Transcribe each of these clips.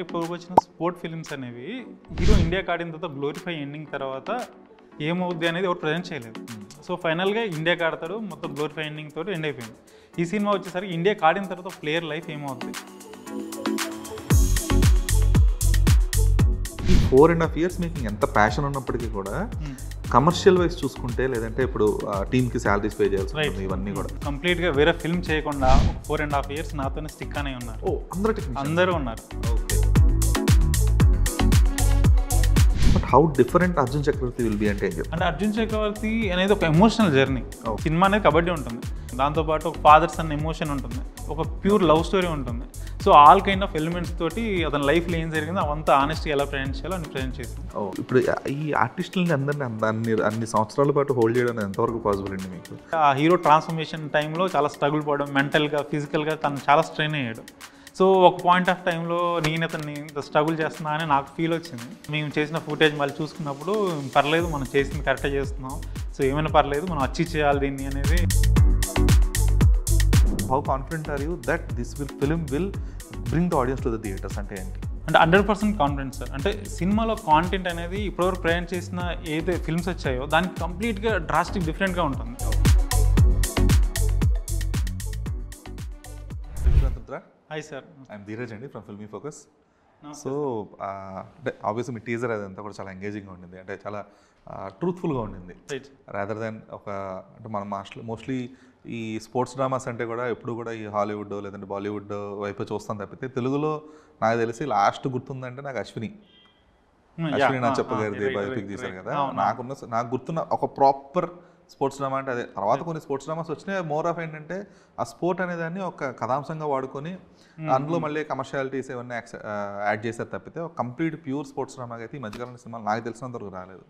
ఇప్పుడు వచ్చిన sport films అనేవి హీరో ఇండియాకి ఆడిన తర్వాత గ్లోరిఫై ఎండింగ్ తర్వాత ఏమవుద్ది అనేది ఎవరు ప్రజెంట్ చేయలేదు. సో ఫైనల్గా ఇండియాకి ఆడతాడు, మొత్తం గ్లోరిఫై ఎండింగ్ తోటి ఎండ్ అయిపోయింది. ఈ సినిమా వచ్చేసరికి ఇండియాకి ఆడిన తర్వాత ప్లేయర్ లైఫ్ ఏమవుద్ది. ఈ 4.5 years మేకింగ్ ఎంత ప్యాషన్ ఉన్నప్పటికీ కూడా కమర్షియల్ వైజ్ చూసుకుంటే, లేదంటే ఇప్పుడు టీమ్కి శాలరీస్ పే చేయాల్సి ఉంటుంది, ఇవన్నీ కూడా కంప్లీట్గా వేరే ఫిల్మ్ చేయకుండా 4.5 years నాతోనే స్టిక్ అనే ఉన్నారు. అందరూ ఉన్నారు. Okay, but how different Arjun Chakravarthy will be అంటే అర్జున్ చక్రవర్తి అనేది ఒక ఎమోషనల్ జర్నీ. సినిమా అనేది కబడ్డీ ఉంటుంది, దాంతోపాటు ఒక ఫాదర్ సన్ ఎమోషన్ ఉంటుంది, ఒక ప్యూర్ లవ్ స్టోరీ ఉంటుంది. So all kind of elements తోటి అతని లైఫ్లో ఏం జరిగిందో అవంతా ఆనెస్ట్గా ఎలా ప్రజెంట్ చేయాలో అని ప్రజెంట్ చేసింది. ఇప్పుడు ఈ ఆర్టిస్టులని అందరినీ అన్ని సంవత్సరాల పాటు హోల్డ్ చేయడం ఎంతవరకు పాసిబుల్ అండి మీకు? ఆ హీరో ట్రాన్స్ఫర్మేషన్ టైంలో చాలా స్ట్రగుల్ పడడం, మెంటల్గా ఫిజికల్గా తను చాలా స్ట్రెయిన్ అయ్యాడు. సో ఒక పాయింట్ ఆఫ్ టైంలో నేను అతన్ని ఇంత స్ట్రగుల్ చేస్తున్నా అని నాకు ఫీల్ వచ్చింది. మేము చేసిన ఫుటేజ్ మళ్ళీ చూసుకున్నప్పుడు పర్లేదు, మనం చేసింది కరెక్ట్గా చేస్తున్నాం, సో ఏమైనా పర్లేదు, మనం అచీవ్ చేయాలి దీన్ని అనేది. How confident are you that this film will bring the audience to the theatres అంటే ఏంటి? అంటే 100% కాన్ఫిడెన్స్ సార్. అంటే సినిమాలో కాంటెంట్ అనేది ఇప్పటివరకు ప్రజెంట్ చేసిన ఏదైతే ఫిల్మ్స్ వచ్చాయో దానికి కంప్లీట్గా డ్రాస్టిక్ డిఫరెంట్గా ఉంటుంది. హాయ్ సార్, ఐఎమ్ ధీరజ్ అండి ఫ్రమ్ ఫిల్మీ ఫోకస్. సో అంటే ఆబ్వియస్లీ మీ టీజర్ అదంతా కూడా చాలా ఎంగేజింగ్గా ఉండింది, అంటే చాలా ట్రూత్ఫుల్గా ఉండింది. రాదర్ దాన్ ఒక అంటే మనం మోస్ట్లీ ఈ స్పోర్ట్స్ డ్రామాస్ అంటే కూడా ఎప్పుడు కూడా ఈ హాలీవుడ్ లేదంటే బాలీవుడ్ వైపు చూస్తాం తప్పితే, తెలుగులో నాకు తెలిసి లాస్ట్ గుర్తుందంటే నాకు అశ్విని నా చెప్పగారిది బయోపిక్ తీశారు కదా. నాకు గుర్తున్న ఒక ప్రాపర్ స్పోర్ట్స్ డ్రామా అంటే అదే. తర్వాత కొన్ని స్పోర్ట్స్ డ్రామాస్ వచ్చినాయి, మోర్ ఆఫ్ ఏంటంటే ఆ స్పోర్ట్ అనేదాన్ని ఒక కథాంశంగా వాడుకొని అందులో మళ్ళీ కమర్షియాలిటీస్ ఇవన్నీ యాడ్ చేశారు తప్పితే ఒక కంప్లీట్ ప్యూర్ స్పోర్ట్స్ డ్రామాకి అయితే ఈ మధ్యకాలంలో సినిమాలు నాకు తెలిసినంతవరకు రాలేదు.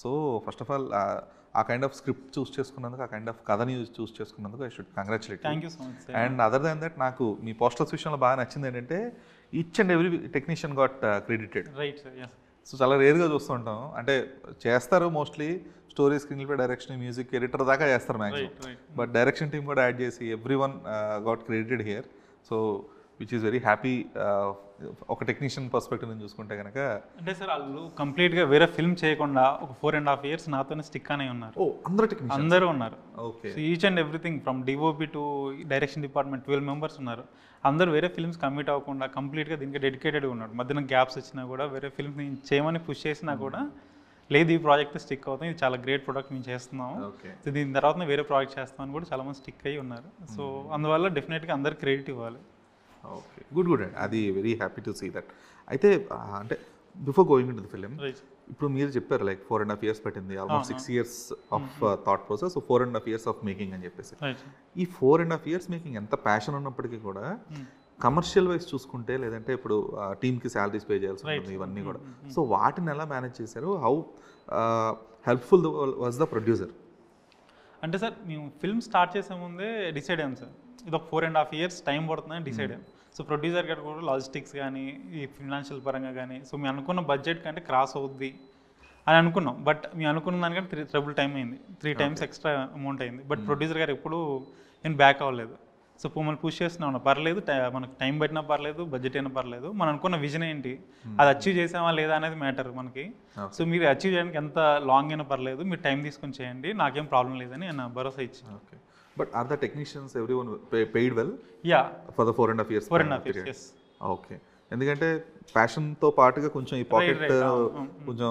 సో ఫస్ట్ ఆఫ్ ఆల్ ఆ కైండ్ ఆఫ్ స్క్రిప్ట్ చూస్ చేసుకున్నందుకు, ఆ కైండ్ ఆఫ్ కథని చూస్ చేసుకున్నందుకు I should congratulate. And other than that నాకు మీ పోస్టర్స్ విషయంలో బాగా నచ్చింది ఏంటంటే each and every technician got credited. So చాలా రేర్గా చూస్తుంటాం, అంటే చేస్తారు mostly story, screen play, direction, music, editor దాకా చేస్తారు మ్యాక్సిమం, బట్ డైరెక్షన్ టీమ్ కూడా యాడ్ చేసి every one got credited here. So which is very happy. ఒక టెక్నీషియన్ పర్స్పెక్టివ్ నుంచి చూసుకుంటే కనుక అంటే సార్ వాళ్ళు కంప్లీట్గా వేరే ఫిల్మ్ చేయకుండా ఒక 4.5 years నాతోనే స్టిక్ అనే ఉన్నారు. అందరూ ఉన్నారు. Okay, each and everything from DOP to direction department 12 members ఉన్నారు. అందరూ వేరే ఫిల్మ్స్ కమిట్ అవ్వకుండా కంప్లీట్గా దీనికి డెడికేటెడ్గా ఉన్నారు. మధ్యన గ్యాప్స్ వచ్చినా కూడా వేరే ఫిల్మ్స్ చేయమని పుష్ చేసినా కూడా లేదు, ఈ ప్రాజెక్ట్ స్టిక్ అవుతుంది, ఇది చాలా గ్రేట్ ప్రోడక్ట్ మేము చేస్తున్నాం, సో దీని తర్వాత వేరే ప్రాజెక్ట్ చేస్తామని కూడా చాలామంది స్టిక్ అయ్యి ఉన్నారు. సో అందువల్ల డెఫినెట్గా అందరు క్రెడిట్ ఇవ్వాలి. ఓకే, గుడ్ అండి, అది very happy to see that. అయితే అంటే before going to the film, ఇప్పుడు మీరు చెప్పారు లైక్ 4.5 years పట్టింది, almost 6 years of thought process, 4.5 years of making అని చెప్పేసి. ఈ 4.5 years మేకింగ్ ఎంత ప్యాషన్ ఉన్నప్పటికీ కూడా కమర్షియల్ వైజ్ చూసుకుంటే, లేదంటే ఇప్పుడు టీమ్కి శాలరీస్ పే చేయాల్సి ఉంటుంది, ఇవన్నీ కూడా. సో వాటిని ఎలా మేనేజ్ చేశారు? How helpful was the producer? అంటే సార్ మేము ఫిల్మ్ స్టార్ట్ చేసే ముందే డిసైడ్ అయ్యాం సార్, ఇది ఒక 4.5 years టైం పడుతుందని డిసైడ్ అయ్యాం. సో ప్రొడ్యూసర్ గారు కూడా లాజిస్టిక్స్ కానీ ఈ ఫినాన్షియల్ పరంగా కానీ, సో మేము అనుకున్న బడ్జెట్ కంటే క్రాస్ అవుద్ది అని అనుకున్నాం. బట్ మేము అనుకున్న దానికంటే ట్రిపుల్ టైం అయింది, 3 times ఎక్స్ట్రా అమౌంట్ అయింది. బట్ ప్రొడ్యూసర్ గారు ఎప్పుడు నేను బ్యాక్ అవ్వలేదు. సో మమ్మల్ని పుష్ చేస్తున్నాం, పర్లేదు మనకు టైం పట్టినా పర్లేదు, బడ్జెట్ అయినా పర్లేదు, మనం అనుకున్న విజన్ ఏంటి అది అచీవ్ చేసామా లేదా అనేది మ్యాటర్ మనకి. సో మీరు అచీవ్ చేయడానికి ఎంత లాంగ్ అయినా పర్లేదు, మీరు టైం తీసుకొని చేయండి, నాకేం ప్రాబ్లం లేదని నేను భరోసా ఇచ్చాను. Okay, but are the technicians everyone paid well? Yeah, for the 4.5 years. 4.5 years. Okay, ఎందుకంటే ప్యాషన్తో పాటుగా కొంచెం ఈ పాకెట్ కొంచెం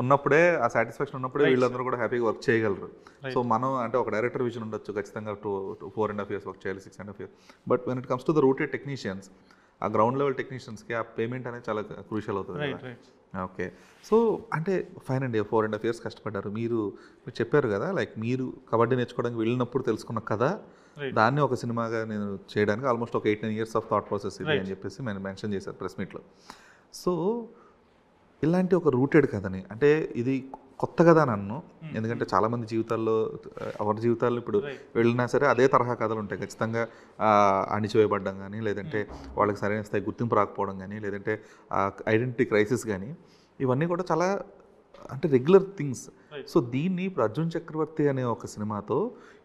ఉన్నప్పుడే, ఆ సాటిస్ఫాక్షన్ ఉన్నప్పుడే వీళ్ళందరూ కూడా హ్యాపీగా వర్క్ చేయగలరు. సో మనం అంటే ఒక డైరెక్టర్ విజన్ ఉండొచ్చు, ఖచ్చితంగా 4.5 years వర్క్ చేయాలి, 6.5 years. But when it comes to the rooted technicians, ఆ గ్రౌండ్ లెవెల్ టెక్నీషియన్స్కి ఆ పేమెంట్ అనేది చాలా క్రూషియల్ అవుతుంది. ఓకే, సో అంటే ఫైన్ అండి, 4.5 years కష్టపడ్డారు. మీరు చెప్పారు కదా, లైక్ మీరు కబడ్డీ నేర్చుకోవడానికి వెళ్ళినప్పుడు తెలుసుకున్న కదా, దాన్ని ఒక సినిమాగా నేను చేయడానికి ఆల్మోస్ట్ ఒక 8-9 years ఆఫ్ థాట్ ప్రాసెస్ ఇది అని చెప్పేసి నేను మెన్షన్ చేశాను ప్రెస్ మీట్లో. సో ఇలాంటి ఒక రూటెడ్ కథని, అంటే ఇది కొత్త కథ నన్ను, ఎందుకంటే చాలామంది జీవితాల్లో, ఎవరి జీవితాల్లో ఇప్పుడు వెళ్ళినా సరే అదే తరహా కథలు ఉంటాయి ఖచ్చితంగా. అణిచివేయబడ్డం కానీ, లేదంటే వాళ్ళకి సరైన స్థాయి గుర్తింపు రాకపోవడం కానీ, లేదంటే ఐడెంటిటీ క్రైసిస్ కానీ, ఇవన్నీ కూడా చాలా అంటే రెగ్యులర్ థింగ్స్. సో దీన్ని ఇప్పుడు అర్జున్ చక్రవర్తి అనే ఒక సినిమాతో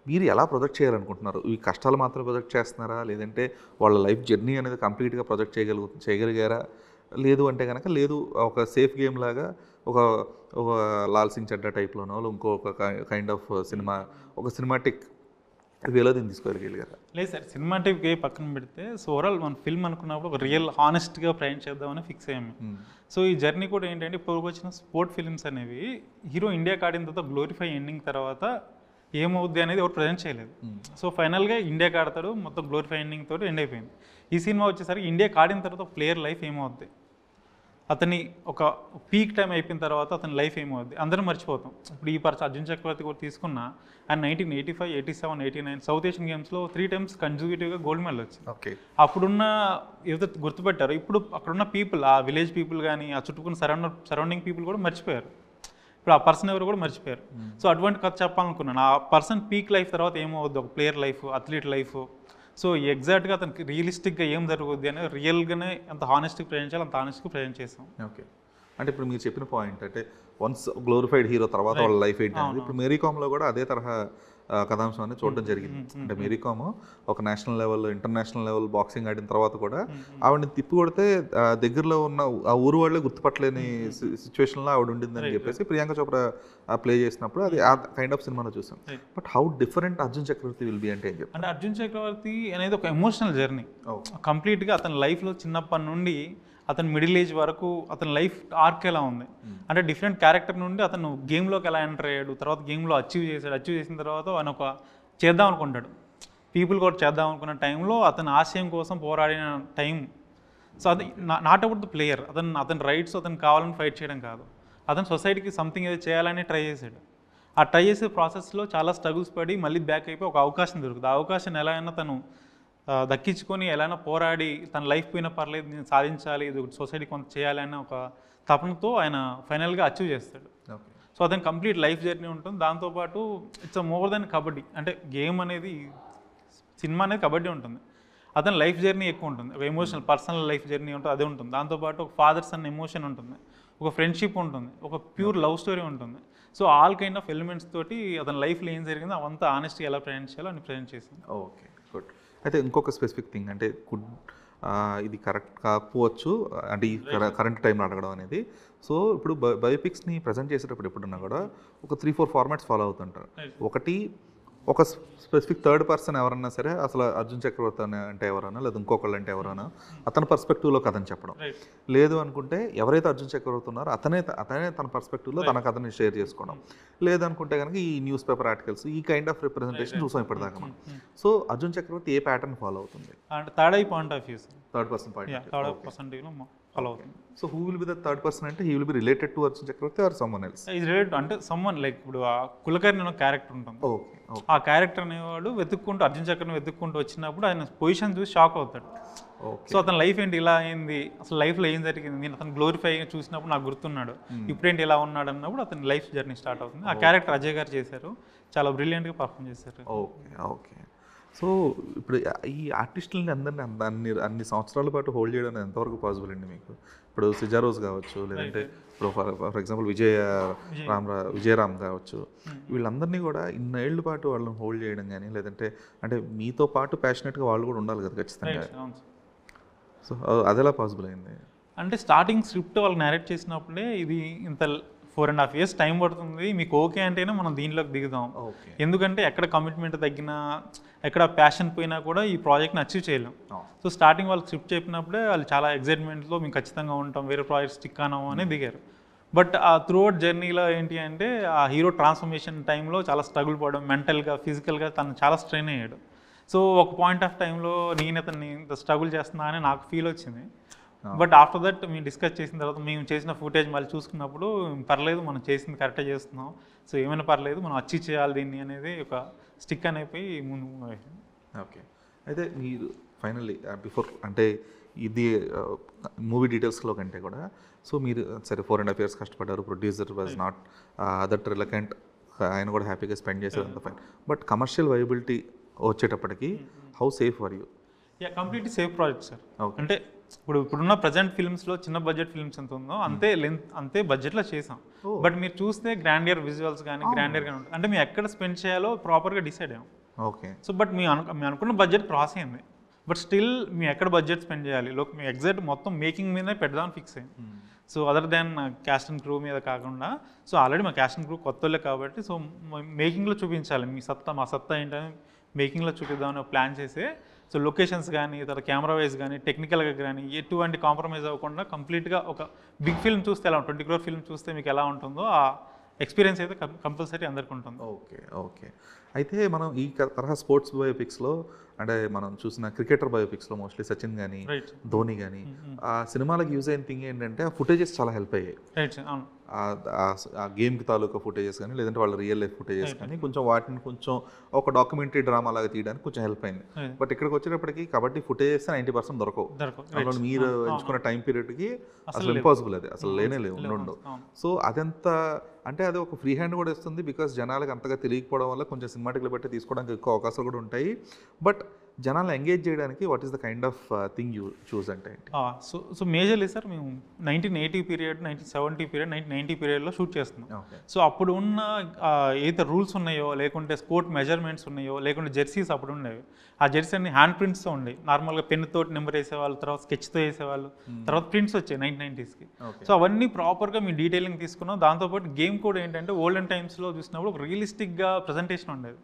మీరు ఎలా ప్రొజెక్ట్ చేయాలనుకుంటున్నారు? ఈ కష్టాలు మాత్రమే ప్రొజెక్ట్ చేస్తున్నారా, లేదంటే వాళ్ళ లైఫ్ జర్నీ అనేది కంప్లీట్గా ప్రొజెక్ట్ చేయగలిగారా? లేదు అంటే కనుక లేదు, ఒక సేఫ్ గేమ్ లాగా ఒక ఒక లాల్ సింగ్ చెడ్డా టైప్లోనో ఇంకొక కైండ్ ఆఫ్ సినిమా, ఒక సినిమాటిక్ వేలో దీన్ని తీసుకెళ్ళగలిగారా? లేదు సార్, సినిమాటిక్ వే పక్కన పెడితే సో ఓవరాల్ మన ఫిల్మ్ అనుకున్నప్పుడు ఒక రియల్ హానెస్ట్గా ప్రయాణం చేద్దామని ఫిక్స్ అయ్యాము. సో ఈ జర్నీ కూడా ఏంటంటే ఇప్పుడు వచ్చిన స్పోర్ట్ ఫిల్మ్స్ అనేవి హీరో ఇండియాకి ఆడిన తర్వాత గ్లోరిఫై ఎండింగ్ తర్వాత ఏమవుద్ది అనేది ఎవరు ప్రజెంట్ చేయలేదు. సో ఫైనల్గా ఇండియాకి ఆడతాడు, మొత్తం గ్లోరిఫై ఎండింగ్ తోటి ఎండ్ అయిపోయింది. ఈ సినిమా వచ్చేసరికి ఇండియాకి ఆడిన తర్వాత ప్లేయర్ లైఫ్ ఏమవుద్ది, అతని ఒక పీక్ టైం అయిపోయిన తర్వాత అతని లైఫ్ ఏమవుద్ది అందరం మర్చిపోతాం. ఇప్పుడు ఈ అర్జున్ చక్రవర్తి కూడా తీసుకున్నా అండ్ 1985, 87, 89 సౌత్ ఏషియన్ గేమ్స్లో 3 times కన్జ్యూటివ్గా గోల్డ్ మెడల్ వచ్చింది. ఓకే, అప్పుడున్న ఏదో గుర్తుపెట్టారు, ఇప్పుడు అక్కడున్న పీపుల్, ఆ విలేజ్ పీపుల్ కానీ ఆ చుట్టుకున్న సరౌండింగ్ పీపుల్ కూడా మర్చిపోయారు. ఇప్పుడు ఆ పర్సన్ ఎవరు కూడా మర్చిపోయారు. సో అటువంటి కథ చెప్పాలనుకున్నాను. ఆ పర్సన్ పీక్ లైఫ్ తర్వాత ఏమవుద్ది, ఒక player life, athlete life. So ఎగ్జాక్ట్గా అతనికి రియలిస్టిక్గా ఏం జరుగుద్ది అనేది రియల్గానే ఎంత హానెస్ట్గా ప్రజెంట్ చేయాలి అంత హానెస్ట్గా ప్రజెంట్ చేసాం. ఓకే, అంటే ఇప్పుడు మీరు చెప్పిన పాయింట్ అంటే వన్స్ గ్లోరిఫైడ్ హీరో తర్వాత వాళ్ళ లైఫ్ ఏంటి అనేది ఇప్పుడు మేరీ కామ్లో కూడా అదే తరహా కథాంశం అనేది చూడడం జరిగింది. అంటే మేరీ కామ్ ఒక national level, international level boxing ఆడిన తర్వాత కూడా ఆవిడని తిప్పి కొడితే దగ్గరలో ఉన్న ఆ ఊరు వాళ్ళే గుర్తుపట్టలేని సిచ్యువేషన్లో ఆవిడ ఉండిందని చెప్పేసి ప్రియాంక చోప్రా ప్లే చేసినప్పుడు అది ఆ కైండ్ ఆఫ్ సినిమాలో చూసాం. But how different Arjun Chakravarthy will be అంటే ఏం చెప్తారు? అంటే అర్జున్ చక్రవర్తి అనేది ఒక ఎమోషనల్ జర్నీ. కంప్లీట్గా అతని లైఫ్లో చిన్నప్పటి నుండి అతని మిడిల్ ఏజ్ వరకు అతని లైఫ్ ఆర్క్ ఎలా ఉంది అంటే డిఫరెంట్ క్యారెక్టర్ నుండి అతను గేమ్లోకి ఎలా ఎంటర్ అయ్యాడు, తర్వాత గేమ్లో అచీవ్ చేసిన తర్వాత ఆయన ఒక చేద్దాం అనుకుంటాడు, పీపుల్ కూడా చేద్దాం అనుకున్న టైంలో అతని ఆశయం కోసం పోరాడిన టైం. సో అది నాట్ అబౌట్ ద ప్లేయర్, అతని రైట్స్ అతను కావాలని ఫైట్ చేయడం కాదు, అతను సొసైటీకి సంథింగ్ ఏదో చేయాలని ట్రై చేశాడు. ఆ ట్రై చేసే ప్రాసెస్లో చాలా స్ట్రగుల్స్ పడి మళ్ళీ బ్యాక్ అయిపోయి ఒక అవకాశం దొరుకుతుంది. ఆ అవకాశం ఎలా అయినా తను దక్కించుకొని ఎలాగైనా పోరాడి తన లైఫ్ పోయినా పర్లేదు నేను సాధించాలి, ఇది సొసైటీ కొంత చేయాలి అన్న ఒక తపనతో ఆయన ఫైనల్గా అచీవ్ చేస్తాడు. సో అతని కంప్లీట్ లైఫ్ జర్నీ ఉంటుంది. దాంతోపాటు ఇట్స్ మోర్ దెన్ కబడ్డీ, అంటే గేమ్ అనేది, సినిమా అనేది కబడ్డీ ఉంటుంది, అతని లైఫ్ జర్నీ ఎక్కువ ఉంటుంది, ఒక ఎమోషనల్ పర్సనల్ లైఫ్ జర్నీ ఉంటుంది, అదే ఉంటుంది. దాంతోపాటు ఒక ఫాదర్స్ అన్న ఎమోషన్ ఉంటుంది, ఒక ఫ్రెండ్షిప్ ఉంటుంది, ఒక ప్యూర్ లవ్ స్టోరీ ఉంటుంది. So all kind of elements తోటి అతని లైఫ్లో ఏం జరిగిందో అవంతా ఆనెస్ట్గా ఎలా ప్రజెంట్ చేయాలో అని ప్రజెంట్ చేసింది. Okay, good. అయితే ఇంకొక స్పెసిఫిక్ థింగ్ అంటే ఇది కరెక్ట్ కాకపోవచ్చు అంటే ఈ కరెంట్ టైంలో అడగడం అనేది. సో ఇప్పుడు బయోపిక్స్ని ప్రజెంట్ చేసేటప్పుడు ఎప్పుడున్నా కూడా ఒక 3-4 ఫార్మాట్స్ ఫాలో అవుతుంటారు. ఒకటి ఒక స్పెసిఫిక్ థర్డ్ పర్సన్ ఎవరన్నా సరే అసలు అర్జున్ చక్రవర్తి అంటే ఎవరైనా లేదా ఇంకొకళ్ళు అంటే ఎవరైనా అతని పర్స్పెక్టివ్లో కథని చెప్పడం, లేదు అనుకుంటే ఎవరైతే అర్జున్ చక్రవర్తి ఉన్నారో అతనే తన పర్స్పెక్టివ్లో తన కథని షేర్ చేసుకోవడం, లేదనుకుంటే కనుక ఈ న్యూస్ పేపర్ ఆర్టికల్స్, ఈ కైండ్ ఆఫ్ రిప్రజెంటేషన్ చూసాం ఇప్పటిదాకా మనం. సో అర్జున్ చక్రవర్తి ఏ ప్యాటర్న్ ఫాలో అవుతుంది? అంటే third I point of view, third person point follow అవుతుంది. So who will be the third person అంటే he will be related to Arjun Chakravarthy or someone else? ఇది రిలేటెడ్ అంటే సమ్వన్ లైక్ ఇప్పుడు ఆ కులకర్ణి అనే క్యారెక్టర్ ఉంటుంది, ఆ క్యారెక్టర్ అనేవాడు వెతుక్కుంటూ అర్జున్ చక్రవర్తిని వెతుక్కుంటూ వచ్చినప్పుడు ఆయన పొజిషన్ చూసి షాక్ అవుతాడు. సో అతని లైఫ్ ఏంటి ఇలా అయింది, అసలు లైఫ్లో ఏం జరిగింది, నేను అతను గ్లోరిఫై చూసినప్పుడు నాకు గుర్తున్నాడు, ఇప్పుడేంటి ఇలా ఉన్నాడు అన్నప్పుడు అతని లైఫ్ జర్నీ స్టార్ట్ అవుతుంది. ఆ క్యారెక్టర్ అజయ్ గారు చేశారు, చాలా బ్రిలియంట్గా పర్ఫామ్ చేశారు. Okay, okay. సో ఇప్పుడు ఈ ఆర్టిస్టులని అందరినీ అన్ని సంవత్సరాల పాటు హోల్డ్ చేయడం ఎంతవరకు పాసిబుల్ అండి మీకు? ఇప్పుడు సిజారోజ్ కావచ్చు, లేదంటే ఇప్పుడు ఫర్ ఎగ్జాంపుల్ విజయరామ్ కావచ్చు, వీళ్ళందరినీ కూడా ఇన్నేళ్ల పాటు వాళ్ళని హోల్డ్ చేయడం కానీ, లేదంటే అంటే మీతో పాటు ప్యాషనెట్గా వాళ్ళు కూడా ఉండాలి కదా ఖచ్చితంగా. సో అది ఎలా పాసిబుల్ అయింది? అంటే స్టార్టింగ్ స్క్రిప్ట్ వాళ్ళు నేరేట్ చేసినప్పుడే ఇది ఇంత 4.5 years టైం పడుతుంది, మీకు ఓకే అంటేనే మనం దీనిలోకి దిగుదాం, ఎందుకంటే ఎక్కడ కమిట్మెంట్ తగ్గినా ఎక్కడ ప్యాషన్ పోయినా కూడా ఈ ప్రాజెక్ట్ని అచీవ్ చేయలేం. సో స్టార్టింగ్ వాళ్ళు స్క్రిప్ట్ చెప్పినప్పుడే వాళ్ళు చాలా ఎక్సైట్మెంట్లో మేము ఖచ్చితంగా ఉంటాం, వేరే ప్రాజెక్ట్ స్టిక్ కానాము అని దిగారు. బట్ ఆ త్రూఅవుట్ జర్నీలో ఏంటి అంటే ఆ హీరో ట్రాన్స్ఫర్మేషన్ టైంలో చాలా స్ట్రగుల్ పడడం, మెంటల్గా ఫిజికల్గా తను చాలా స్ట్రెయిన్ అయ్యాడు. సో ఒక పాయింట్ ఆఫ్ టైంలో నేను అతన్ని ఇంత స్ట్రగుల్ చేస్తున్నా అని నాకు ఫీల్ వచ్చింది. బట్ ఆఫ్టర్ దట్ మేము డిస్కస్ చేసిన తర్వాత మేము చేసిన ఫుటేజ్ మళ్ళీ చూసుకున్నప్పుడు పర్లేదు మనం చేసింది కరెక్ట్గా చేస్తున్నాం, సో ఏమైనా పర్లేదు మనం అచీవ్ చేయాలి దీన్ని అనేది ఒక స్టిక్ అని అయిపోయి ముందు. ఓకే, అయితే మీరు ఫైనల్లీ బిఫోర్ అంటే ఇది మూవీ డీటెయిల్స్లో కంటే కూడా సో మీరు సరే 4.5 years కష్టపడ్డారు, ప్రొడ్యూసర్ వాజ్ నాట్ దట్ రిలకెంట్, ఆయన కూడా హ్యాపీగా స్పెండ్ చేశారు అంత ఫైన్. బట్ కమర్షియల్ వైబిలిటీ వచ్చేటప్పటికి how safe were you? Completely safe project sir. అంటే ఇప్పుడున్న ప్రజెంట్ ఫిల్మ్స్లో చిన్న బడ్జెట్ ఫిల్మ్స్ ఎంత ఉందో అంతే బడ్జెట్లో చేసాం. బట్ మీరు చూస్తే గ్రాండియర్ విజువల్స్ కానీ గ్రాండియర్ కానీ ఉంటుంది, అంటే మేము ఎక్కడ స్పెండ్ చేయాలో ప్రాపర్గా డిసైడ్ అయ్యాం. ఓకే. సో బట్ మేము అనుకున్న బడ్జెట్ క్రాస్ అయింది. బట్ స్టిల్ మేము ఎక్కడ బడ్జెట్ స్పెండ్ చేయాలి, మేము ఎగ్జాక్ట్ మొత్తం మేకింగ్ మీదనే పెడదామని ఫిక్స్ అయ్యింది. So other than caste and crew మీద కాకుండా, సో ఆల్రెడీ మా క్యాస్ట్ అండ్ క్రూ కొత్త వాళ్ళే కాబట్టి, సో మేకింగ్లో చూపించాలి మా సత్తా ఏంటని మేకింగ్లో చూపిద్దామని ప్లాన్ చేసి, సో లొకేషన్స్ కానీ తర్వాత కెమెరా వైజ్ కానీ టెక్నికల్గా కానీ ఎటువంటి కాంప్రమైజ్ అవ్వకుండా కంప్లీట్గా ఒక బిగ్ ఫిల్మ్ చూస్తే ఎలా 20 crore ఫిల్మ్ చూస్తే మీకు ఎలా ఉంటుందో ఆ ఎక్స్పీరియన్స్ అయితే కంపల్సరీ అందరికీ ఉంటుంది. ఓకే. ఓకే. అయితే మనం ఈ తరహా స్పోర్ట్స్ బయోపిక్స్లో, అంటే మనం చూసిన క్రికెటర్ బయోపిక్స్లో మోస్ట్లీ సచిన్ కానీ ధోని కానీ ఆ సినిమాలకు యూజ్ అయిన థింగ్ ఏంటంటే ఆ ఫుటేజెస్ చాలా హెల్ప్ అయ్యాయి. ఆ గేమ్కి తాలూకా ఫుటేజెస్ కానీ లేదంటే వాళ్ళ రియల్ లైఫ్ ఫుటేజెస్ కానీ కొంచెం వాటిని కొంచెం ఒక డాక్యుమెంటరీ డ్రామా లాగా తీయడానికి కొంచెం హెల్ప్ అయింది. బట్ ఇక్కడికి వచ్చేటప్పటికి కబడ్డీ ఫుటేజెస్ 90% దొరకవు. అందులో మీరు ఎంచుకున్న టైం పీరియడ్కి అసలు ఇంపాసిబుల్, అది అసలు లేనే ఉండవు. సో అదంత అంటే అది ఒక ఫ్రీ హ్యాండ్ కూడా ఇస్తుంది, బికాస్ జనాలకు అంతగా తెలియకపోవడం వల్ల కొంచెం సినిమాటిక్లు బట్టి తీసుకోవడానికి ఎక్కువ అవకాశాలు కూడా ఉంటాయి. బట్ జనాలు ఎంగేజ్ చేయడానికి what is the kind of thing you choose అంటే ఏంటి? సో మేజర్లీ సార్ మేము 1980 పీరియడ్, 1970 పీరియడ్, 1990 పీరియడ్లో షూట్ చేస్తున్నాం. సో అప్పుడు ఉన్న ఏదైతే రూల్స్ ఉన్నాయో, లేకుంటే స్పోర్ట్ మెజర్మెంట్స్ ఉన్నాయో, లేకుంటే జెర్సీస్ అప్పుడు ఉండేవి. ఆ జెర్సీ అన్ని హ్యాండ్ ప్రింట్స్తో ఉండేవి. నార్మల్గా పెన్ తోటి నెంబర్ వేసేవాళ్ళు, తర్వాత స్కెచ్తో వేసేవాళ్ళు, తర్వాత ప్రింట్స్ వచ్చాయి 1990s. సో అవన్నీ ప్రాపర్గా మేము డీటెయిలింగ్ తీసుకున్నాం. దాంతోపాటు గేమ్ కూడా ఏంటంటే ఓల్డెన్ టైమ్స్లో చూసినప్పుడు ఒక రియలిస్టిక్గా ప్రజెంటేషన్ ఉండేది.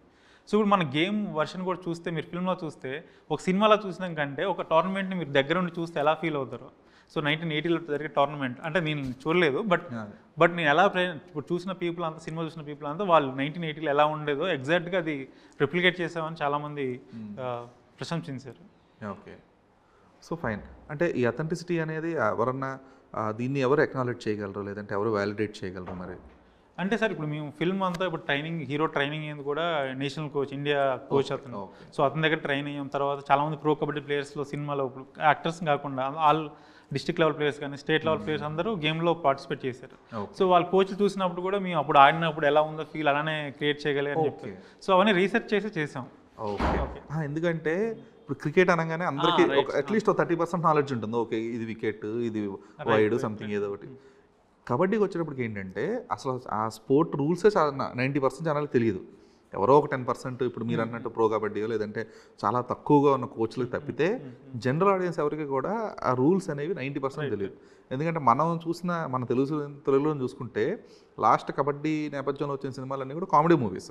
సో ఇప్పుడు మన గేమ్ వర్షన్ కూడా చూస్తే, మీరు ఫిల్మ్లో చూస్తే ఒక సినిమాలో చూసినాం కంటే ఒక టోర్నమెంట్ని మీరు దగ్గర ఉండి చూస్తే ఎలా ఫీల్ అవుతారు. సో 1980లో జరిగే టోర్నమెంట్ అంటే నేను చూడలేదు, బట్ నేను ఎలా ఇప్పుడు చూసిన పీపుల్ అంతా, సినిమా చూసిన పీపుల్ అంతా వాళ్ళు 1980లో ఎలా ఉండేదో ఎగ్జాక్ట్గా అది రిప్లికేట్ చేసామని చాలామంది ప్రశంసించారు. ఓకే. So fine. అంటే ఈ అథెంటిసిటీ అనేది ఎవరన్నా దీన్ని ఎవరు ఎక్నాలెడ్జ్ చేయగలరు, లేదంటే ఎవరు వ్యాలిడేట్ చేయగలరు మరి? అంటే సార్ ఇప్పుడు మేము ఫిల్మ్ అంతా ఇప్పుడు హీరో ట్రైనింగ్ అయింది కూడా నేషనల్ కోచ్, ఇండియా కోచ్ అతను. సో అతని దగ్గర ట్రైన్ అయ్యాం. తర్వాత చాలామంది ప్రో కబడ్డీ ప్లేయర్స్లో సినిమాలో యాక్టర్స్ కాకుండా ఆల్ డిస్ట్రిక్ట్ లెవెల్ ప్లేయర్స్ కానీ స్టేట్ లెవెల్ ప్లేయర్స్ అందరూ గేమ్లో పార్టిసిపేట్ చేశారు. సో వాళ్ళ కోచ్ చూసినప్పుడు కూడా మేము అప్పుడు ఆడినప్పుడు ఎలా ఉందో ఫీల్ అలానే క్రియేట్ చేయగలిగారని చెప్పి, సో అవన్నీ రీసెర్చ్ చేసాం. ఓకే. ఎందుకంటే ఇప్పుడు క్రికెట్ అనగానే అందరికీ అట్లీస్ట్ 30% నాలెడ్జ్ ఉంటుంది. ఓకే, ఇది వికెట్, ఇది వైడ్, సంథింగ్ ఏదో ఒకటి. కబడ్డీకి వచ్చేటప్పటికి ఏంటంటే అసలు ఆ స్పోర్ట్ రూల్సే 90% జనాలకు తెలియదు. ఎవరో ఒక 10% ఇప్పుడు మీరు అన్నట్టు ప్రో కబడ్డీయో లేదంటే చాలా తక్కువగా ఉన్న కోచ్లకు తప్పితే జనరల్ ఆడియన్స్ ఎవరికి కూడా ఆ రూల్స్ అనేవి 90% తెలియదు. ఎందుకంటే మన తెలుగులో చూసుకుంటే లాస్ట్ కబడ్డీ నేపథ్యంలో వచ్చిన సినిమాలన్నీ కూడా కామెడీ మూవీస్.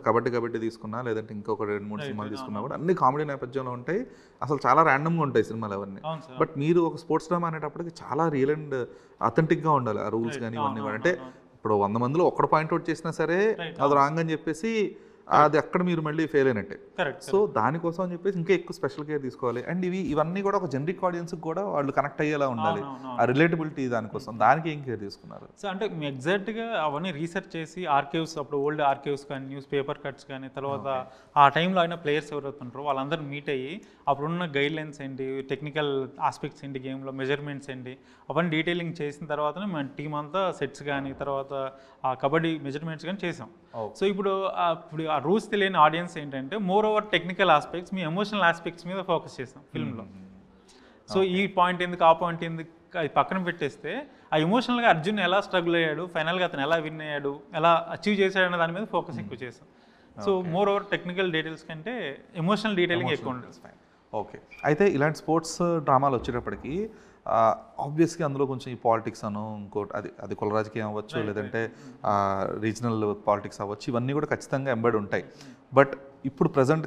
కబడ్డీ తీసుకున్నా లేదంటే ఇంకొక 2-3 సినిమాలు తీసుకున్నా కూడా అన్ని కామెడీ నేపథ్యంలో ఉంటాయి. అసలు చాలా ర్యాండమ్గా ఉంటాయి సినిమాలు అవన్నీ. బట్ మీరు ఒక స్పోర్ట్స్ డ్రామా అనేటప్పటికి చాలా రియల్ అండ్ అథెంటిక్గా ఉండాలి ఆ రూల్స్ కానీ ఇవన్నీ. అంటే ఇప్పుడు 100 మందిలో ఒక్కడ పాయింట్అవుట్ చేసినా సరే అది రాంగ్ అని చెప్పేసి అది అక్కడ మీరు మళ్ళీ ఫెయిల్ అయినట్టే. సో దానికోసం అని చెప్పేసి ఇంకా ఎక్కువ స్పెషల్ కేర్ తీసుకోవాలి. అండ్ ఇవన్నీ కూడా ఒక జనరిక్ ఆడియన్స్కి కూడా వాళ్ళు కనెక్ట్ అయ్యేలా ఉండాలి. ఆ రిలేటబిలిటీ దానికోసం దానికి ఏం కేర్ తీసుకున్నారు? సో అంటే ఎగ్జాక్ట్గా అవన్నీ రీసెర్చ్ చేసి ఆర్కైవ్స్, అప్పుడు ఓల్డ్ ఆర్కైవ్స్ కానీ న్యూస్ పేపర్ కట్స్ కానీ తర్వాత ఆ టైంలో అయిన ప్లేయర్స్ ఎవరైతుంటారో వాళ్ళందరూ మీట్ అయ్యి అప్పుడున్న గైడ్ లైన్స్ ఏంటి, టెక్నికల్ ఆస్పెక్ట్స్ ఏంటి, గేమ్లో మెజర్మెంట్స్ ఏంటి, అవన్నీ డీటెయిలింగ్ చేసిన తర్వాతనే మన టీం అంతా సెట్స్ కానీ తర్వాత ఆ కబడ్డీ మెజర్మెంట్స్ కానీ చేసాం. సో ఇప్పుడు ఆ రూల్స్ తెలియని ఆడియన్స్ ఏంటంటే మోర్ ఓవర్ టెక్నికల్ ఆస్పెక్ట్స్, మీ ఎమోషనల్ ఆస్పెక్ట్స్ మీద ఫోకస్ చేస్తాం ఫిల్మ్లో. సో ఈ పాయింట్ ఎందుకు, ఆ పాయింట్ ఎందుకు అది పక్కన పెట్టేస్తే ఆ ఎమోషనల్గా అర్జున్ ఎలా స్ట్రగుల్ అయ్యాడు, ఫైనల్గా అతను ఎలా విన్ అయ్యాడు, ఎలా అచీవ్ చేశాడు అనే దాని మీద ఫోకస్ ఎక్కువ చేస్తాం. So more over technical details కంటే ఎమోషనల్ డీటెయిలింగ్ ఎక్కువ ఉంటుంది. ఓకే. అయితే ఇలాంటి స్పోర్ట్స్ డ్రామాలు వచ్చేటప్పటికి ఆబ్వియస్గా అందులో కొంచెం ఈ పాలిటిక్స్ అను ఇంకోటి అది కుల రాజకీయం అవ్వచ్చు లేదంటే రీజనల్ పాలిటిక్స్ అవ్వచ్చు, ఇవన్నీ కూడా ఖచ్చితంగా ఎంబడి ఉంటాయి. బట్ ఇప్పుడు ప్రజెంట్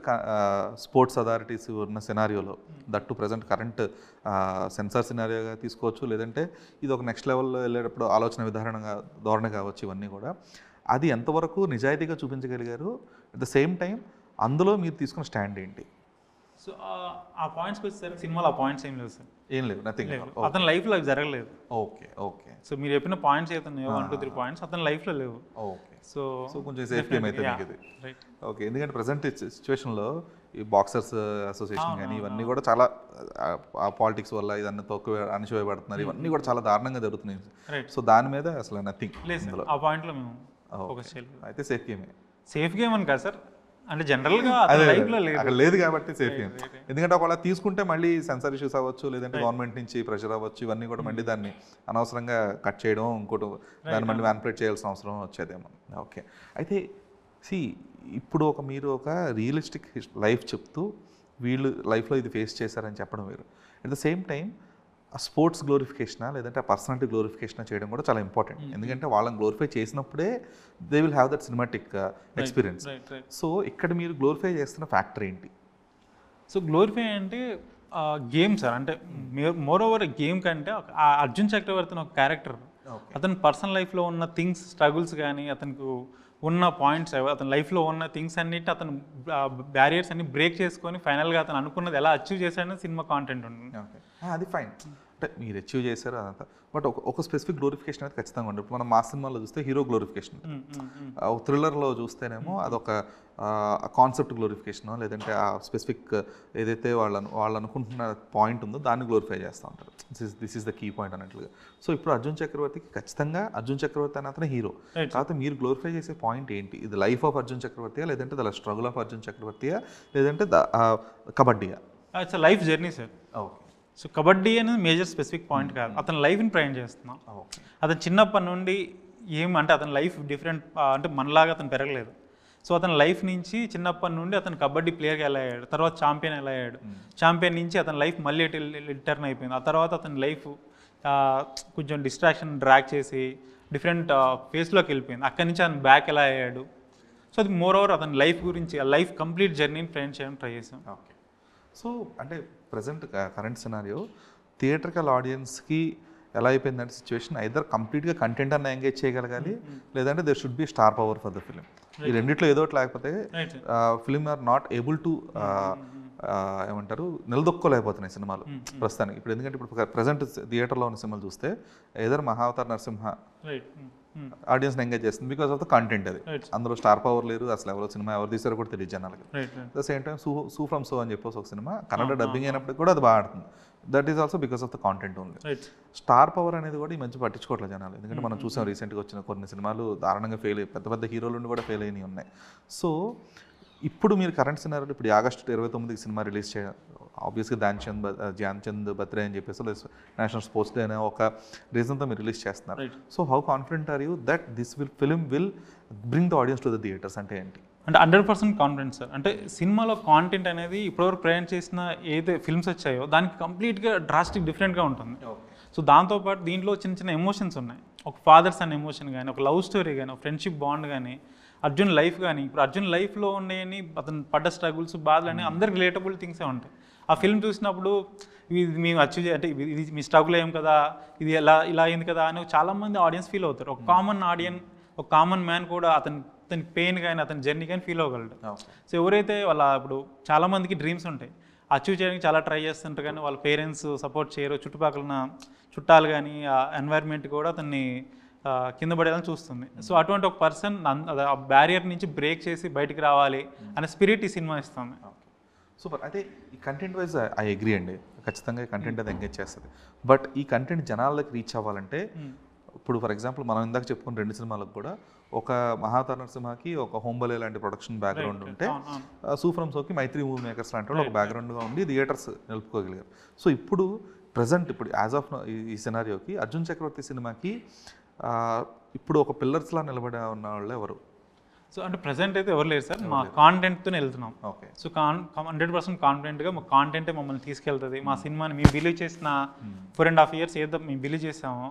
స్పోర్ట్స్ అథారిటీస్ ఉన్న సినారియోలో దట్టు ప్రజెంట్ కరెంట్ సెన్సార్ సినారియోగా తీసుకోవచ్చు, లేదంటే ఇది ఒక నెక్స్ట్ లెవెల్లో వెళ్ళేటప్పుడు ఆలోచన ధోరణి కావచ్చు, ఇవన్నీ కూడా అది ఎంతవరకు నిజాయితీగా చూపించగలిగారు? అట్ ద సేమ్ టైం అందులో మీరు తీసుకున్న స్టాండ్ ఏంటి? సో ఆ పాయింట్స్కి వచ్చేసరికి సినిమాలో ఆ పాయింట్స్ ఏం లేవు సార్. ఏం లేవు, నథింగ్. అతని లైఫ్లో అవి జరగలేదు. ఓకే. ఓకే. సో మీరు చెప్పిన పాయింట్స్ అయితే 1, 2, 3 పాయింట్స్ అతని లైఫ్లో లేవు. ఓకే. సో కొంచెం సేఫ్ గేమ్ అయితే మీకు ఇది. ఓకే. ఎందుకంటే ప్రజెంట్ సిచ్యువేషన్లో ఈ బాక్సర్స్ అసోసియేషన్ కానీ ఇవన్నీ కూడా చాలా ఆ పాలిటిక్స్ వల్ల ఇదన్నీ తక్కువ అణచివేయబడుతున్నారు, ఇవన్నీ కూడా చాలా దారుణంగా జరుగుతున్నాయి. సో దాని మీద అసలు నథింగ్ లేదు. ఆ పాయింట్లో మేము అయితే సేఫ్ గేమే. సేఫ్ గేమ్ అని కాదు సార్, అంటే జనరల్గా అక్కడ లేదు కాబట్టి సేఫ్ గేమ్. ఎందుకంటే ఒకవేళ తీసుకుంటే మళ్ళీ సెన్సార్ ఇష్యూస్ అవ్వచ్చు, లేదంటే గవర్నమెంట్ నుంచి ప్రెషర్ అవ్వచ్చు, ఇవన్నీ కూడా మళ్ళీ దాన్ని అనవసరంగా కట్ చేయడం, ఇంకోటి దాన్ని మళ్ళీ మ్యానిపులేట్ చేయాల్సిన అవసరం వచ్చేదేమో. ఓకే. అయితే సి ఇప్పుడు మీరు ఒక రియలిస్టిక్ లైఫ్ చెప్తూ వీళ్ళు లైఫ్లో ఇది ఫేస్ చేశారని చెప్పడం వేరు. అట్ ద సేమ్ టైం ఆ స్పోర్ట్స్ గ్లోరిఫికేషనా లేదంటే ఆ పర్సనాలిటీ గ్లోరిఫికేషనా చేయడం కూడా చాలా ఇంపార్టెంట్. ఎందుకంటే వాళ్ళని గ్లోరిఫై చేసినప్పుడే they will have that cinematic experience. So ఇక్కడ మీరు గ్లోరిఫై చేస్తున్న ఫ్యాక్టర్ ఏంటి? సో గ్లోరిఫై అంటే గేమ్ సార్. అంటే మోర్ ఓవర్ గేమ్ కంటే అర్జున్ చక్రవర్తి ఒక క్యారెక్టర్. అతని పర్సనల్ లైఫ్లో ఉన్న థింగ్స్, స్ట్రగుల్స్ కానీ, అతనికి ఉన్న పాయింట్స్, అతని లైఫ్లో ఉన్న థింగ్స్ అన్నిటి అతను బ్యారియర్స్ అన్ని బ్రేక్ చేసుకొని ఫైనల్గా అతను అనుకున్నది ఎలా అచీవ్ చేశాడని సినిమా కాంటెంట్ ఉంటుంది. అది ఫైన్, అంటే మీరు అచీవ్ చేశారు అదంతా. బట్ ఒక స్పెసిఫిక్ గ్లోరిఫికేషన్ అయితే ఖచ్చితంగా ఉంటుంది. ఇప్పుడు మనం మా సినిమాలో చూస్తే హీరో గ్లోరిఫికేషన్, ఒక థ్రిల్లర్లో చూస్తేనేమో అదొక కాన్సెప్ట్ గ్లోరిఫికేషన్, లేదంటే ఆ స్పెసిఫిక్ ఏదైతే వాళ్ళు అనుకుంటున్న పాయింట్ ఉందో దాన్ని గ్లోరిఫై చేస్తూ ఉంటారు. This is the key point అన్నట్లుగా. సో ఇప్పుడు అర్జున్ చక్రవర్తికి ఖచ్చితంగా అర్జున్ చక్రవర్తి అని అతను హీరో. కాకపోతే మీరు గ్లోరిఫై చేసే పాయింట్ ఏంటి? ఇది లైఫ్ ఆఫ్ అర్జున్ చక్రవర్తియా, లేదంటే ద స్ట్రగుల్ ఆఫ్ అర్జున్ చక్రవర్తియా, లేదంటే కబడ్డీయా? It's life journey sir. Okay. So kabaddi అనేది మేజర్ స్పెసిఫిక్ పాయింట్ కాదు, అతని లైఫ్ని ప్రజెంట్ చేస్తున్నాం. అతను చిన్నప్పటి నుండి అంటే అతని లైఫ్ డిఫరెంట్, అంటే మనలాగా అతను పెరగలేదు. సో అతని లైఫ్ నుంచి చిన్నప్పటి నుండి అతను కబడ్డీ ప్లేయర్గా ఎలా అయ్యాడు, తర్వాత ఛాంపియన్ ఎలా అయ్యాడు, ఛాంపియన్ నుంచి అతని లైఫ్ మళ్ళీ టర్న్ అయిపోయింది. ఆ తర్వాత అతని లైఫ్ కొంచెం డిస్ట్రాక్షన్ డ్రాక్ చేసి డిఫరెంట్ ఫేస్లోకి వెళ్ళిపోయింది. అక్కడి నుంచి అతను బ్యాక్ ఎలా అయ్యాడు. సో అది మోర్ ఓవర్ అతని లైఫ్ గురించి, ఆ లైఫ్ కంప్లీట్ జర్నీని ప్రజెంట్ చేయడానికి ట్రై చేసాం. ఓకే. సో అంటే ప్రజెంట్ కరెంట్ సినారియో థియేటర్కల్ ఆడియన్స్కి ఎలా అయిపోయిందంటే సిచ్యువేషన్, ఐదర్ కంప్లీట్గా కంటెంట్ అన్న ఎంగేజ్ చేయగలగాలి, లేదంటే there should be star power for the film. ఈ రెండిట్లో ఏదో ఒకటి లేకపోతే film are not able to ఏమంటారు, నిలదొక్కోలేకపోతున్నాయి సినిమాలు ప్రస్తుతానికి. ఇప్పుడు ఎందుకంటే ఇప్పుడు ప్రజెంట్ థియేటర్లో ఉన్న సినిమాలు చూస్తే either Mahavatar Narasimha audience engage చేస్తుంది బికాస్ ఆఫ్ ద కంటెంట్. అది అందులో స్టార్ పవర్ లేరు, అసలు ఎవరో సినిమా ఎవరు తీసారో కూడా తెలియదు జనాలకి. ద సేమ్ టైం సూ ఫ్రమ్ సో అని చెప్పేసి ఒక సినిమా కన్నడ డబ్బింగ్ అయినప్పుడు కూడా అది బాగా ఆడుతుంది. That is also because of the content only. Star power అనేది కూడా ఈ మధ్య పట్టించుకోవట్లేదు జనాలు. ఎందుకంటే మనం చూసాం రీసెంట్గా వచ్చిన కొన్ని సినిమాలు దారుణంగా ఫెయిల్ అయ్యి పెద్ద పెద్ద హీరోలు ఉండి కూడా ఫెయిల్ అయినవి ఉన్నాయి. సో ఇప్పుడు మీరు కరెంట్ సినారీలో ఇప్పుడు ఆగస్టు 29కి సినిమా రిలీజ్ చేయాలి. ఆబ్వియస్గా ధ్యాన్ చంద్ బర్త్డే అని చెప్పేసి నేషనల్ స్పోర్ట్స్ డే అనే ఒక రీజన్తో మీరు రిలీజ్ చేస్తున్నారు. So how confident are you that this film will bring the audience to the theatres? అంటే ఏంటి? అంటే 100% కాన్ఫిడెన్స్ సార్. అంటే సినిమాలో కాంటెంట్ అనేది ఇప్పటివరకు ప్రజెంట్ చేసిన ఏదైతే ఫిల్మ్స్ వచ్చాయో దానికి కంప్లీట్గా డ్రాస్టిక్ డిఫరెంట్గా ఉంటుంది. సో దాంతోపాటు దీంట్లో చిన్న చిన్న ఎమోషన్స్ ఉన్నాయి. ఒక ఫాదర్స్ అనే ఎమోషన్ కానీ, ఒక లవ్ స్టోరీ కానీ, ఒక ఫ్రెండ్షిప్ బాండ్ కానీ, అర్జున్ లైఫ్ కానీ, ఇప్పుడు అర్జున్ లైఫ్లో ఉండేవి అతను పడ్డ స్ట్రగుల్స్, బాధలు అని అందరికి రిలేటబుల్ థింగ్సే ఉంటాయి. ఆ ఫిల్మ్ చూసినప్పుడు ఇది మేము అచీవ్ అంటే ఇది మీ స్ట్రగుల్ ఏం కదా, ఇది ఇలా అయింది కదా అని చాలామంది ఆడియన్స్ ఫీల్ అవుతారు. ఒక కామన్ ఆడియన్స్, ఒక కామన్ మ్యాన్ కూడా అతని పెయిన్ కానీ అతని జర్నీ కానీ ఫీల్ అవ్వగలడు. సో ఎవరైతే ఇప్పుడు చాలామందికి డ్రీమ్స్ ఉంటాయి, అచీవ్ చేయడానికి చాలా ట్రై చేస్తుంటారు, కానీ వాళ్ళ పేరెంట్స్ సపోర్ట్ చేయరు, చుట్టుపక్కల చుట్టాలు కానీ ఆ ఎన్వైర్న్మెంట్ కూడా అతన్ని కింద పడేయాలని చూస్తుంది. సో అటువంటి ఒక పర్సన్ ఆ బ్యారియర్ నుంచి బ్రేక్ చేసి బయటికి రావాలి అనే స్పిరిట్ ఈ సినిమా ఇస్తుంది. సూపర్. అయితే ఈ కంటెంట్ వైజ్ ఐ అగ్రీ అండి, ఖచ్చితంగా ఈ కంటెంట్ అది ఎంగేజ్ చేస్తుంది. బట్ ఈ కంటెంట్ జనాలకి రీచ్ అవ్వాలంటే ఇప్పుడు ఫర్ ఎగ్జాంపుల్ మనం ఇందాక చెప్పుకున్న 2 సినిమాలకు కూడా ఒక మహావతార్ నరసింహకి ఒక హోంబలే లాంటి ప్రొడక్షన్ బ్యాక్గ్రౌండ్ ఉంటే, సూఫ్రమ్ సోకి మైత్రి మూవీ మేకర్స్ లాంటి వాళ్ళు ఒక బ్యాక్గ్రౌండ్గా ఉండి థియేటర్స్ నిలుపుకోగలిగారు. సో ఇప్పుడు యాజ్ ఆఫ్ ఈ సినారియోకి అర్జున్ చక్రవర్తి సినిమాకి ఇప్పుడు ఒక పిల్లర్స్లా నిలబడే ఉన్న వాళ్ళు ఎవరు? సో అంటే ప్రజెంట్ అయితే ఎవరు లేరు సార్, మా కాంటెంట్తోనే వెళ్తున్నాం. ఓకే. సో 100% కాన్ఫిడెంట్గా మా కాంటెంటే మమ్మల్ని తీసుకెళ్తుంది. మా సినిమాని మేము బిలీవ్ చేసిన 4.5 years ఏదో మేము బిలీవ్ చేసామో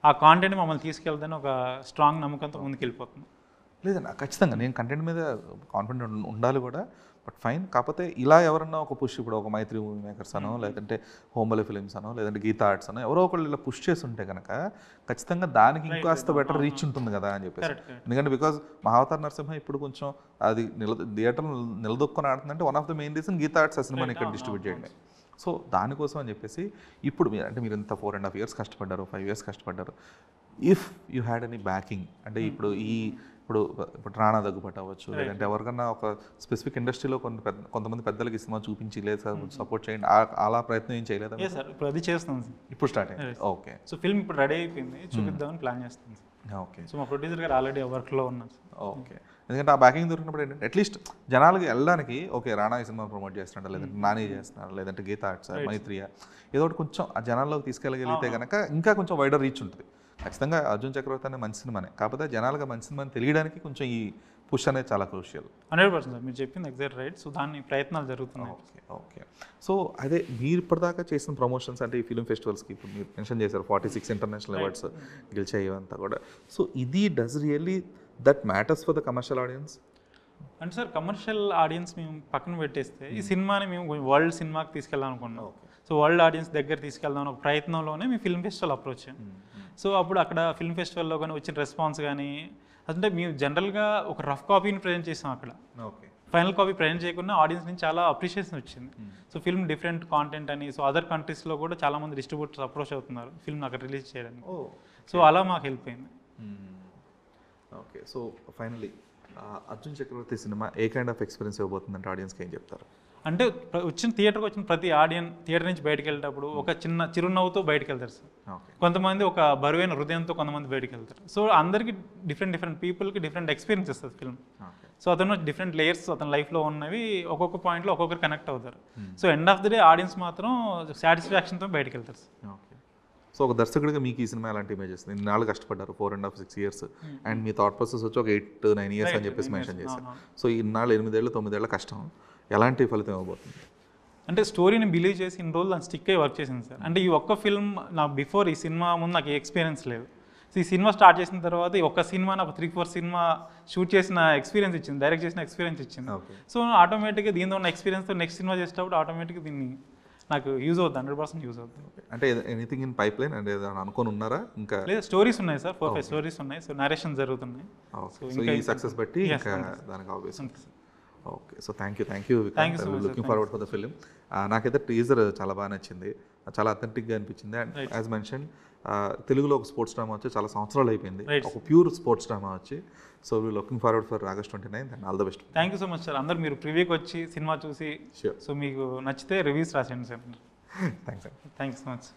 ఆ కాంటెంట్ మమ్మల్ని తీసుకెళ్తుందని ఒక స్ట్రాంగ్ నమ్మకంతో ముందుకు వెళ్ళిపోతున్నాం. లేదన్నా ఖచ్చితంగా నేను కంటెంట్ మీద కాన్ఫిడెంట్ ఉండాలి కూడా. బట్ ఫైన్, కాకపోతే ఇలా ఎవరన్నా ఒక పుష్, ఇప్పుడు ఒక మైత్రి మూవీ మేకర్స్ అనో, లేదంటే హోంబలే ఫిలిమ్స్ అనో, లేదంటే గీతా ఆర్ట్స్ అనో ఎవరో ఒకళ్ళు ఇలా పుష్ చేసి ఉంటే కనుక ఖచ్చితంగా దానికి ఇంకాస్త బెటర్ రీచ్ ఉంటుంది కదా అని చెప్పేసి. ఎందుకంటే బికాజ్ మహావతార్ నరసింహ ఇప్పుడు కొంచెం అది థియేటర్ నిలదొక్కుని ఆడుతుందంటే one of the main reason Geetha Arts ఆ సినిమాని ఇక్కడ డిస్ట్రిబ్యూట్ చేయండి. సో దానికోసం అని చెప్పేసి ఇప్పుడు మీరు ఇంత 4.5 years కష్టపడ్డారు, 5 years కష్టపడ్డారు. If you had any backing, అంటే ఇప్పుడు రాణా దగ్గుబాటు అవ్వచ్చు, లేదంటే ఎవరికన్నా ఒక స్పెసిఫిక్ ఇండస్ట్రీలో కొంతమంది పెద్దలకి సినిమా చూపించి లేదా సపోర్ట్ చేయండి, అలా ప్రయత్నం ఏం చేయలేదు సార్? ఇప్పుడు అది చేస్తాం సార్, ఇప్పుడు స్టార్ట్ అయింది. ఓకే. సో ఫిల్మ్ ఇప్పుడు రెడీ అయిపోయింది, చూపిద్దామని ప్లాన్ చేస్తాం సార్. ఓకే. సో మా ప్రొడ్యూసర్ గారు ఆల్రెడీ వర్క్లో ఉన్నారు. ఓకే. ఎందుకంటే ఆ బ్యాకింగ్ దొరికినప్పుడు ఏంటంటే అట్లీస్ట్ జనాలకి వెళ్ళడానికి ఓకే రాణా ఈ సినిమా ప్రమోట్ చేస్తున్నాడు, లేదంటే నాని చేస్తున్నారు, లేదంటే గీతా ఆర్ట్స్, మైత్రియా, ఏదో ఒకటి కొంచెం ఆ జనాల్లోకి తీసుకెళ్ళగలిగితే కనుక ఇంకా కొంచెం వైడర్ రీచ్ ఉంటుంది. ఖచ్చితంగా అర్జున్ చక్రవర్తి అనే మంచి సినిమానే, కాకపోతే జనాలుగా మంచి సినిమా అని తెలియడానికి కొంచెం ఈ పుష్ అనేది చాలా క్రూషియల్. 100% సార్, మీరు చెప్పింది ఎగ్జాక్ట్ రైట్. సో దాని ప్రయత్నాలు జరుగుతున్నాయి. ఓకే. సో అదే మీరు ఇప్పటిదాకా చేసిన ప్రమోషన్స్ అంటే ఈ ఫిల్మ్ ఫెస్టివల్స్కి ఇప్పుడు మీరు మెన్షన్ చేశారు 46 ఇంటర్నేషనల్ అవార్డ్స్ గెలిచాయి అంతా కూడా. సో ఇది does really that matters for the commercial audience? అంటే సార్ కమర్షియల్ ఆడియన్స్ మేము పక్కన పెట్టేస్తే ఈ సినిమాని మేము వరల్డ్ సినిమాకి తీసుకెళ్ళాలనుకున్నాం. సో వరల్డ్ ఆడియన్స్ దగ్గర తీసుకెళ్దాం ఒక ప్రయత్నంలోనే మేము ఫిల్మ్ ఫెస్టివల్ అప్రోచ్. సో అప్పుడు అక్కడ ఫిల్మ్ ఫెస్టివల్లో కానీ వచ్చిన రెస్పాన్స్ కానీ అంటే మేము జనరల్గా ఒక రఫ్ కాపీని ప్రజెంట్ చేసాం అక్కడ. ఓకే. ఫైనల్ కాపీ ప్రజెంట్ చేయకుండా ఆడియన్స్ నుంచి చాలా అప్రిషియేషన్ వచ్చింది. సో ఫిల్మ్ డిఫరెంట్ కాంటెంట్ అని, సో అదర్ కంట్రీస్లో కూడా చాలామంది డిస్ట్రిబ్యూటర్స్ అప్రోచ్ అవుతున్నారు ఫిల్మ్ అక్కడ రిలీజ్ చేయడానికి. సో అలా మాకు హెల్ప్ అయింది. Okay. So finally Arjun Chakravarthy సినిమా ఏ కైండ్ ఆఫ్ ఎక్స్పీరియన్స్ ఇవ్వబోతుందంటే ఆడియన్స్కి ఏం చెప్తారు? అంటే థియేటర్కి వచ్చిన ప్రతి ఆడియన్స్ థియేటర్ నుంచి బయటకు వెళ్ళేటప్పుడు ఒక చిన్న చిరునవ్వుతో బయటకు వెళ్తారు సార్. కొంతమంది ఒక బరువైన హృదయంతో కొంతమంది బయటకు వెళ్తారు. సో అందరికీ డిఫరెంట్ పీపుల్కి డిఫరెంట్ ఎక్స్పీరియన్స్ ఇస్తుంది ఫిల్మ్. సో అతను డిఫరెంట్ లేయర్స్ అతని లైఫ్లో ఉన్నవి ఒక్కొక్క పాయింట్లో ఒక్కొక్కరు కనెక్ట్ అవుతారు. So end of the day audience మాత్రం సాటిస్ఫాక్షన్తో బయటకు వెళ్తారు సార్. ఓకే. సో ఒక దర్శకుడిగా మీకు ఈ సినిమా ఎలాంటి ఇమేజెస్? ఇన్నాళ్ళు కష్టపడ్డారు 4.5-6 years, and me thought process వచ్చి ఒక 8-9 years అని చెప్పేసి మెన్షన్ చేశారు. సో ఇన్నాళ్ళు 8-9 కష్టం ఎలాంటి ఫలితం ఇవ్వబోతుంది? అంటే స్టోరీని బిలీవ్ చేసి ఇన్ని రోజులు నాకు స్టిక్ అయ్యి వర్క్ చేసింది సార్. అంటే ఈ ఒక్క ఫిల్మ్ నాకు బిఫోర్ ఈ సినిమా ముందు నాకు ఏ ఎక్స్పీరియన్స్ లేదు. సో ఈ సినిమా స్టార్ట్ చేసిన తర్వాత ఈ ఒక్క సినిమా నాకు 3-4 సినిమా షూట్ చేసిన ఎక్స్పీరియన్స్ ఇచ్చింది, డైరెక్ట్ చేసిన ఎక్స్పీరియన్స్ ఇచ్చింది. సో ఆటోమేటిక్గా దీంతో ఉన్న ఎక్స్పీరియన్స్తో నెక్స్ట్ సినిమా చేసేటప్పుడు ఆటోమేటిక్గా దీన్ని నాకు యూజ్ అవుతుంది, 100% యూజ్ అవుతుంది. అంటే ఎనీథింగ్ ఇన్ పైప్ లైన్ అంటే ఏదైనా అనుకొని ఉన్నారా? ఇంకా లేదు, స్టోరీస్ ఉన్నాయి సార్, 4-5 స్టోరీస్ ఉన్నాయి. సో నరేషన్ జరుగుతున్నాయి. సో ఈ సక్సెస్ బట్టి ఇంకా దానికి obvious. Okay. So thank you looking forward for the film. నాకైతే టీజర్ చాలా బాగా నచ్చింది, చాలా అథెంటిక్గా అనిపించింది. అండ్ యాజ్ మెన్షన్ తెలుగులో ఒక స్పోర్ట్స్ డ్రామా వచ్చి చాలా సంవత్సరాలు అయిపోయింది, ఒక ప్యూర్ స్పోర్ట్స్ డ్రామా వచ్చి. So we looking forward for August 29 and all the best. Thank you so much sir. అందరు మీరు ప్రివ్యూకి వచ్చి సినిమా చూసి సో మీకు నచ్చితే రివ్యూస్ రాసేయండి sir. Thanks. Thank you so much.